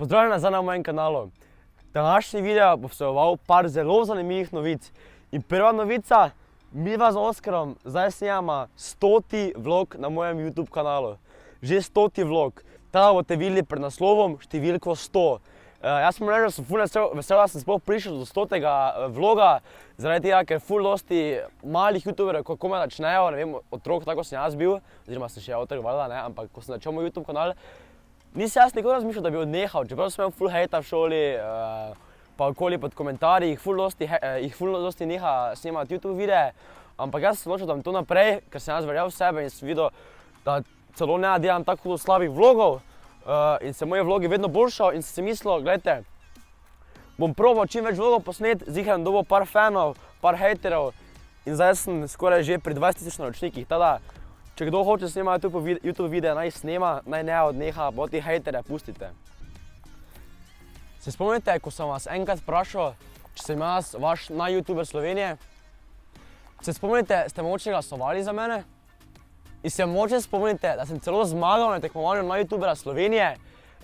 Pozdravljeni nazaj na mojem kanalu. Današnji video bo vseboval par zelo zanimivih novic. In prva novica, midva z Oskarom zdaj snemamo 100. vlog na mojem YouTube kanalu. Že 100. vlog. Tada boste videli pred naslovom številko 100. Jaz sem rekel, da sem ful vesel, da sem sploh prišel do 100. vloga, zaradi tega, ker ful dosti malih youtuberjev, ko komaj začnejo, ne vem, otrok, tako sem jaz bil, oziroma sem še otrok, valjda, ne, ampak ko sem začel moj YouTube kanal, nisem jaz nikoli razmišljal, da bi odnehal, čeprav sem imel ful hejta v šoli, pa okoli pod komentarji, jih ful dosti neha snemati YouTube videe, ampak jaz sem odločil, da bom to naprej, ker sem jaz verjel v sebe in sem videl, da celo ne delam tako hudo slabih vlogov, in se moje vlogi vedno boljšal in sem si mislil, gledajte, bom probal čim več vlogov posnet, ziher bom dobil par fanov, par hejterjev in zdaj sem skoraj že pri 20 000 naročnikih, tada, če kdo hoče snemati YouTube videe, naj snema, naj ne odneha, pa ti hejterje pustite. Se spomnite, ko sem vas enkrat vprašal, če sem jaz vaš naj-youtuber Slovenije? Se spomnite, ste mogoče glasovali za mene? In se mogoče spomnite, da sem celo zmagal na tekmovanju naj-youtubera Slovenije?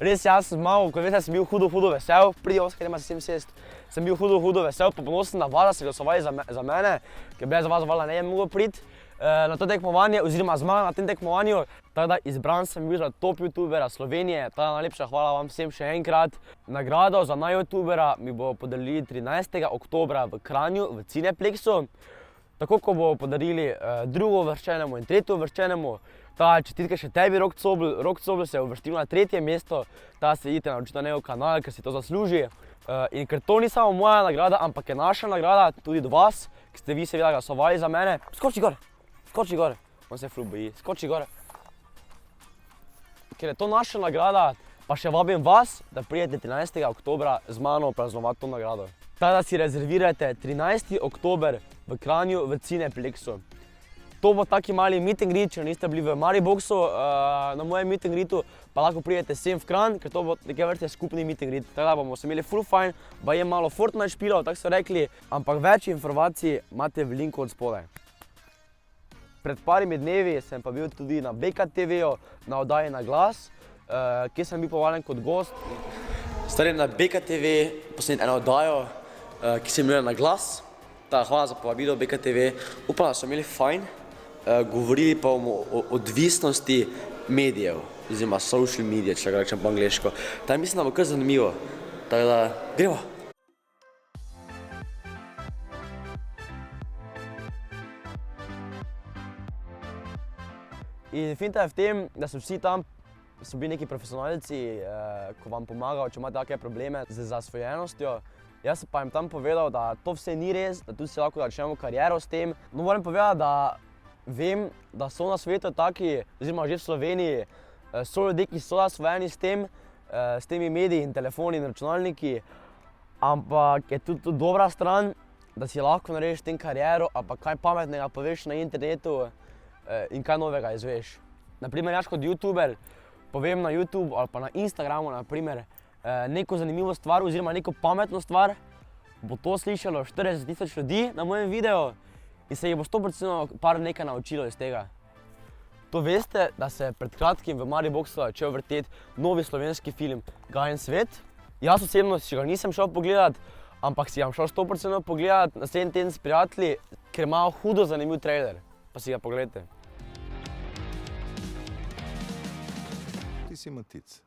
Res, jaz sem zmagal, kot veste, sem bil hudo vesel, pridi Oskar, ima se sem sest. Sem bil hudo vesel, pa ponosen na vas, da ste glasovali za mene, ker brez vas valjda ne bi mogel priti na to tekmovanje, oziroma zmagal na tem tekmovanju. Tako da izbran sem bil za top youtubera Slovenije, tako da najlepša hvala vam vsem še enkrat. Nagrado za naj-youtubera mi bo podarili 13. oktobra v Kranju, v Cineplexu. Tako, ko bo podarili drugo-uvrščenemu in tretjo-uvrščenemu, ta čestitke še tebi, Rok Cobl se je uvrstil na 3. mesto, ta se idite naročiti na njegov kanal, ker si to zasluži. In ker to ni samo moja nagrada, ampak je naša nagrada, tudi do vas, ki ste vi seveda glasovali za mene. Skoči gor, on se ful boji, skoči gor. Ker je to naša nagrada, pa še vabim vas, da pridete 13. oktobra z mano praznovati to nagrado. Tako da si rezervirajte 13. oktober v Kranju v Cineplexu. To bo taki mali meet and greet, če niste bili v Mariboxu na mojem meet and greetu, pa lahko pridete sem v Kranj, ker to bo neke vrste skupni meet and greet. Tako da bomo se imeli ful fajn, pa je malo Fortnite špilov, tako so rekli, ampak več informacij imate v linku od spodaj. Pred parimi dnevi sem pa bil tudi na BKTV-ju, na oddaji Na glas, kjer sem bil povabljen kot gost. Stari na BKTV posnet eno oddajo, ki se imenuje Na glas. Hvala za povabilo BKTV, upam, da so imeli fajn. Govorili pa bomo o odvisnosti medijev, oziroma social media, če ga rečem po angleško. Tako mislim, da bo kar zanimivo. Tako da, gremo! In finta je v tem, da so vsi tam bili neki profesionalci, ko vam pomagajo, če imate take probleme z zasvojenostjo. Jaz pa jim tam povedal, da to vse ni res, da tudi si lahko začnemo kariero s tem. No, moram povedati, da vem, da so na svetu taki, oziroma že v Sloveniji, so ljudje, ki so zasvojeni s temi mediji in telefoni in računalniki, ampak je tudi dobra stran, da si lahko narediš s tem kariero, ali pa kaj pametnega poveš na internetu in kaj novega izveš. Naprimer, jaz kot youtuber povem na YouTube ali pa na Instagramu, naprimer, neko zanimivo stvar oziroma neko pametno stvar, bo to slišalo 40 000 ljudi na mojem videu in se jih bo 100% par nekaj naučilo iz tega. To veste, da se je pred kratkim v Mariboxu začel vrteti novi slovenski film Gajen svet. Jaz osebno si ga nisem šel pogledat, ampak si ga šel 100% pogledat naslednji teden s prijatelji, ker ima hudo zanimiv trailer, pa si ga pogledajte. Ti si Matic.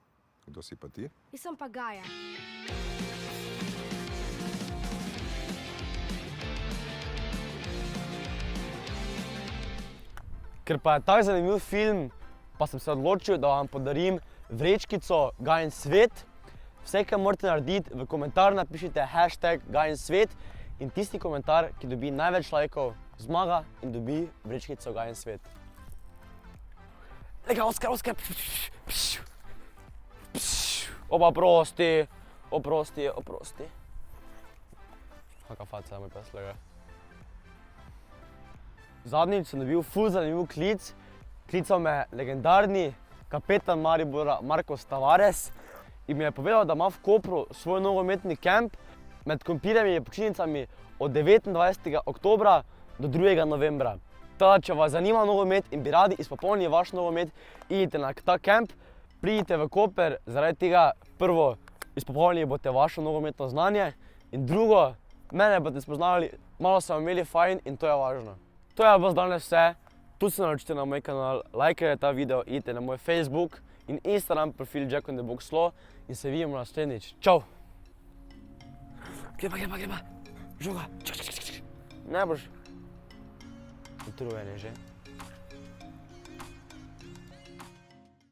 Kdo si pa ti? Jaz sem pa Gaja. Ker pa je tak zanimiv film, pa sem se odločil, da vam podarim vrečkico Gajen svet. Vse, kar morate narediti, v komentar napišite #GajenSvet in tisti komentar, ki dobi največ lajkov, zmaga in dobi vrečkico Gajen svet. Lega, Oskar! Opa, oprosti. Kaka faca je moj pes, lega. Zadnjič sem dobil ful zanimiv klic. Klical me legendarni kapetan Maribora Marko Tavares in mi je povedal, da ima v Kopru svoj nogometni kemp med krompirjevimi počitnicami od 29. oktobra do 2. novembra. Tako, če vas zanima nogomet in bi radi izpopolnili vaš nogomet, idite na ta kemp, pridite v Koper, zaradi tega prvo izpopolnili boste vaše nogometno znanje in drugo, mene boste spoznali, malo smo imeli fajn in to je važno. To je vas danes vse, tu se naročite na moj kanal, lajkajte ta video, idite na moj Facebook in Instagram profil Jack on the Box Slow in se vidimo naslednjič. Čau! Greba, žoga, ne boš. Utrujen je že.